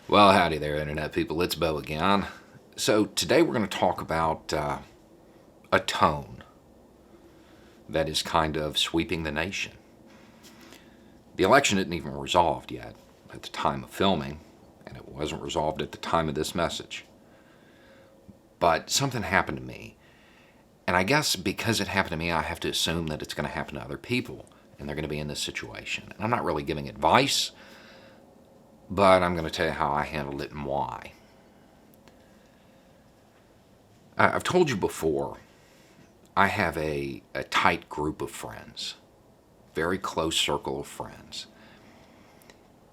Well, howdy there, Internet people. It's Bo again. So, today we're going to talk about a tone that is kind of sweeping the nation. The election isn't even resolved yet at the time of filming, and it wasn't resolved at the time of this message. But something happened to me, and I guess because it happened to me, I have to assume that it's going to happen to other people, and they're going to be in this situation. And I'm not really giving advice, but I'm going to tell you how I handled it and why. I've told you before, I have a tight group of friends, very close circle of friends.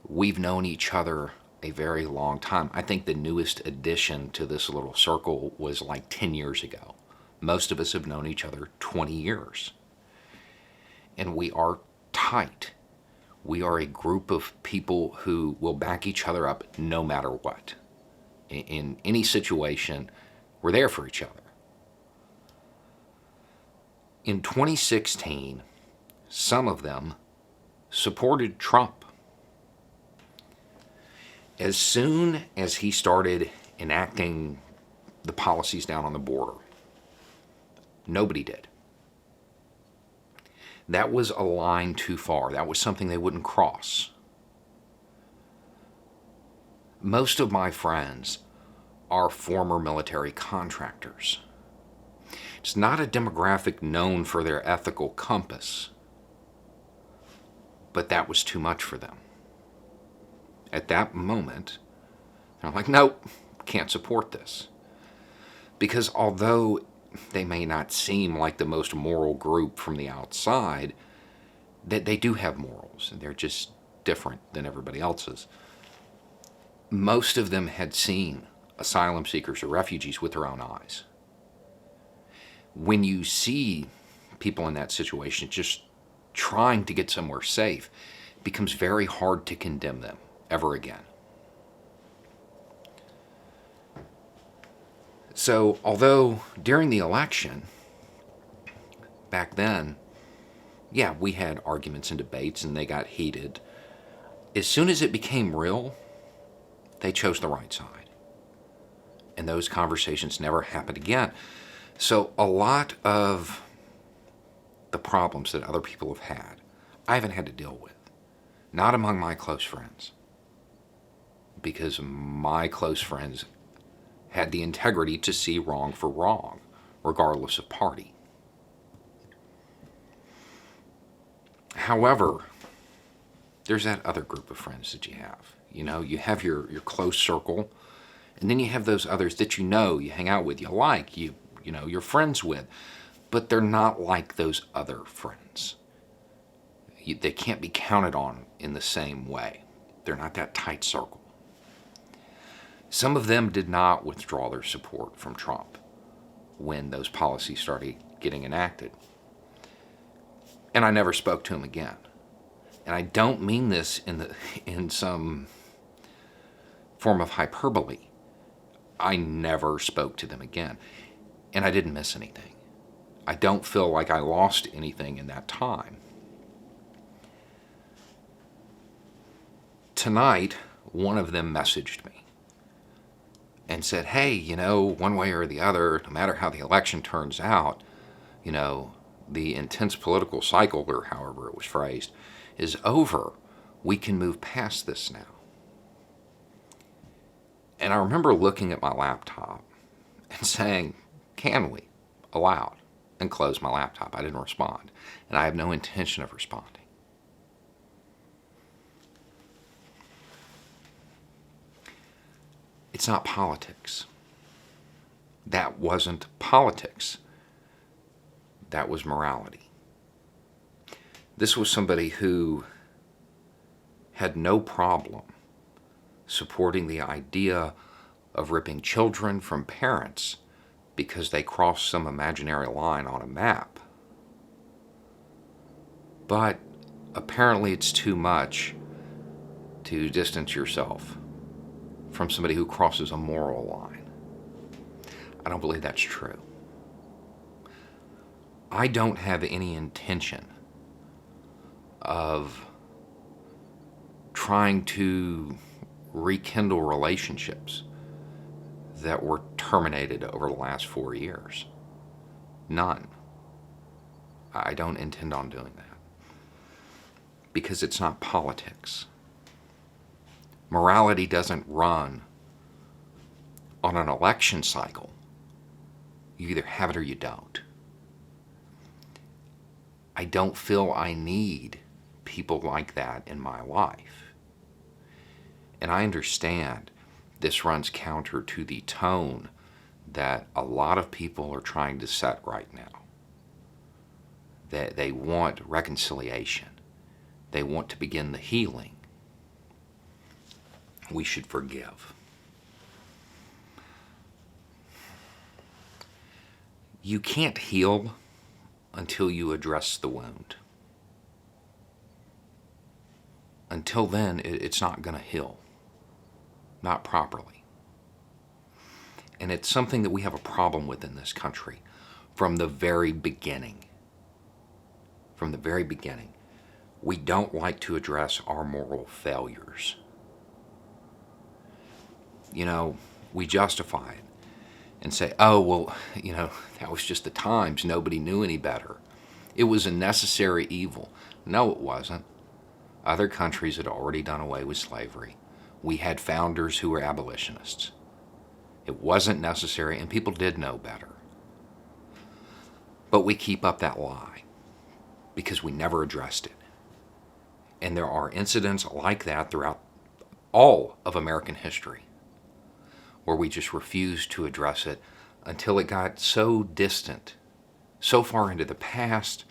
We've known each other a very long time. I think the newest addition to this little circle was like 10 years ago. Most of us have known each other 20 years. And we are tight. We are a group of people who will back each other up no matter what. In any situation, we're there for each other. In 2016, some of them supported Trump. As soon as he started enacting the policies down on the border, nobody did. That was a line too far. That was something they wouldn't cross. Most of my friends are former military contractors. It's not a demographic known for their ethical compass, but that was too much for them. At that moment, they're like, nope, can't support this. Because although they may not seem like the most moral group from the outside, they do have morals, and they're just different than everybody else's. Most of them had seen asylum seekers or refugees with their own eyes. When you see people in that situation just trying to get somewhere safe, it becomes very hard to condemn them ever again. So, although during the election, back then, yeah, we had arguments and debates and they got heated. As soon as it became real, they chose the right side. And those conversations never happened again. So a lot of the problems that other people have had, I haven't had to deal with. Not among my close friends. Because my close friends had the integrity to see wrong for wrong, regardless of party. However, there's that other group of friends that you have. You know, you have your close circle, and then you have those others that you hang out with, you like, you're friends with, but they're not like those other friends. They can't be counted on in the same way. They're not that tight circle. Some of them did not withdraw their support from Trump when those policies started getting enacted. And I never spoke to him again. And I don't mean this in some form of hyperbole. I never spoke to them again. And I didn't miss anything. I don't feel like I lost anything in that time. Tonight, one of them messaged me and said, hey, one way or the other, no matter how the election turns out, the intense political cycle, or however it was phrased, is over. We can move past this now. And I remember looking at my laptop and saying, can we? Aloud. And close my laptop. I didn't respond. And I have no intention of responding. It's not politics. That wasn't politics. That was morality. This was somebody who had no problem supporting the idea of ripping children from parents because they crossed some imaginary line on a map. But apparently it's too much to distance yourself from somebody who crosses a moral line. I don't believe that's true. I don't have any intention of trying to rekindle relationships that were terminated over the last 4 years. None. I don't intend on doing that. Because it's not politics. Morality doesn't run on an election cycle. You either have it or you don't. I don't feel I need people like that in my life. And I understand this runs counter to the tone that a lot of people are trying to set right now. That they want reconciliation. They want to begin the healing. We should forgive. You can't heal until you address the wound. Until then, it's not going to heal. Not properly. And it's something that we have a problem with in this country from the very beginning. From the very beginning. We don't like to address our moral failures. You know, we justify it and say, oh, well, you know, that was just the times. Nobody knew any better. It was a necessary evil. No, it wasn't. Other countries had already done away with slavery. We had founders who were abolitionists. It wasn't necessary, and people did know better. But we keep up that lie because we never addressed it. And there are incidents like that throughout all of American history where we just refused to address it until it got so distant, so far into the past,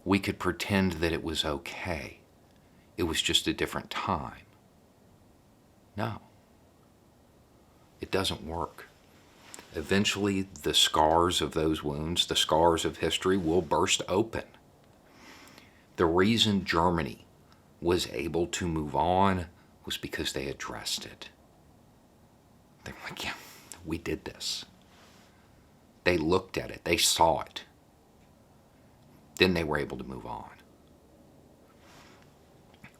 we could pretend that it was okay. It was just a different time. No. It doesn't work. Eventually, the scars of those wounds, the scars of history, will burst open. The reason Germany was able to move on was because they addressed it. They're like, yeah, we did this. They looked at it. They saw it. Then they were able to move on.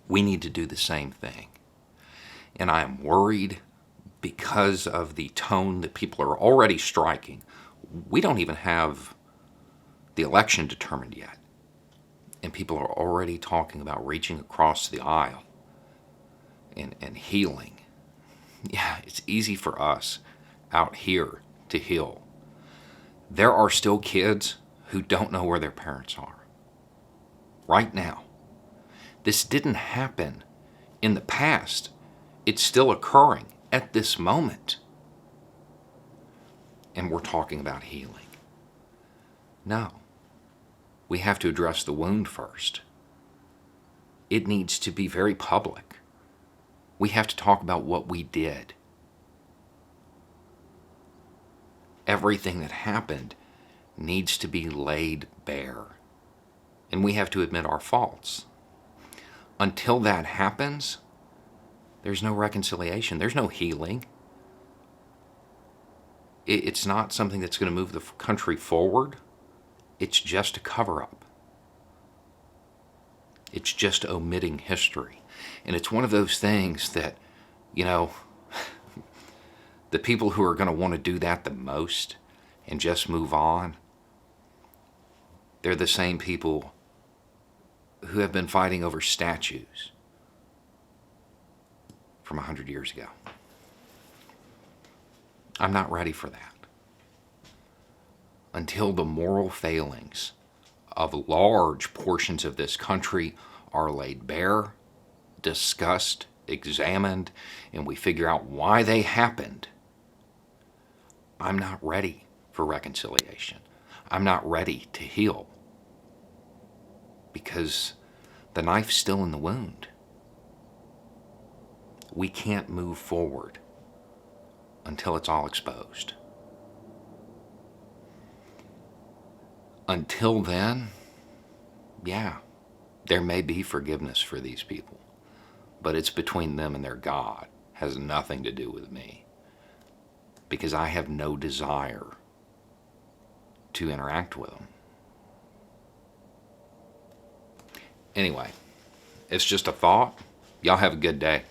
We need to do the same thing. And I am worried because of the tone that people are already striking. We don't even have the election determined yet. And people are already talking about reaching across the aisle and healing. Yeah, it's easy for us out here to heal. There are still kids who don't know where their parents are. Right now. This didn't happen in the past. It's still occurring at this moment. And we're talking about healing. No. We have to address the wound first. It needs to be very public. We have to talk about what we did. Everything that happened needs to be laid bare. And we have to admit our faults. Until that happens, there's no reconciliation. There's no healing. It's not something that's going to move the country forward. It's just a cover-up. It's just omitting history. And it's one of those things that, you know, the people who are going to want to do that the most and just move on, they're the same people who have been fighting over statues from 100 years ago. I'm not ready for that. Until the moral failings of large portions of this country are laid bare, discussed, examined, and we figure out why they happened, I'm not ready for reconciliation. I'm not ready to heal. Because the knife's still in the wound. We can't move forward until it's all exposed. Until then, yeah, there may be forgiveness for these people, but it's between them and their God. It has nothing to do with me, because I have no desire to interact with them. Anyway, it's just a thought. Y'all have a good day.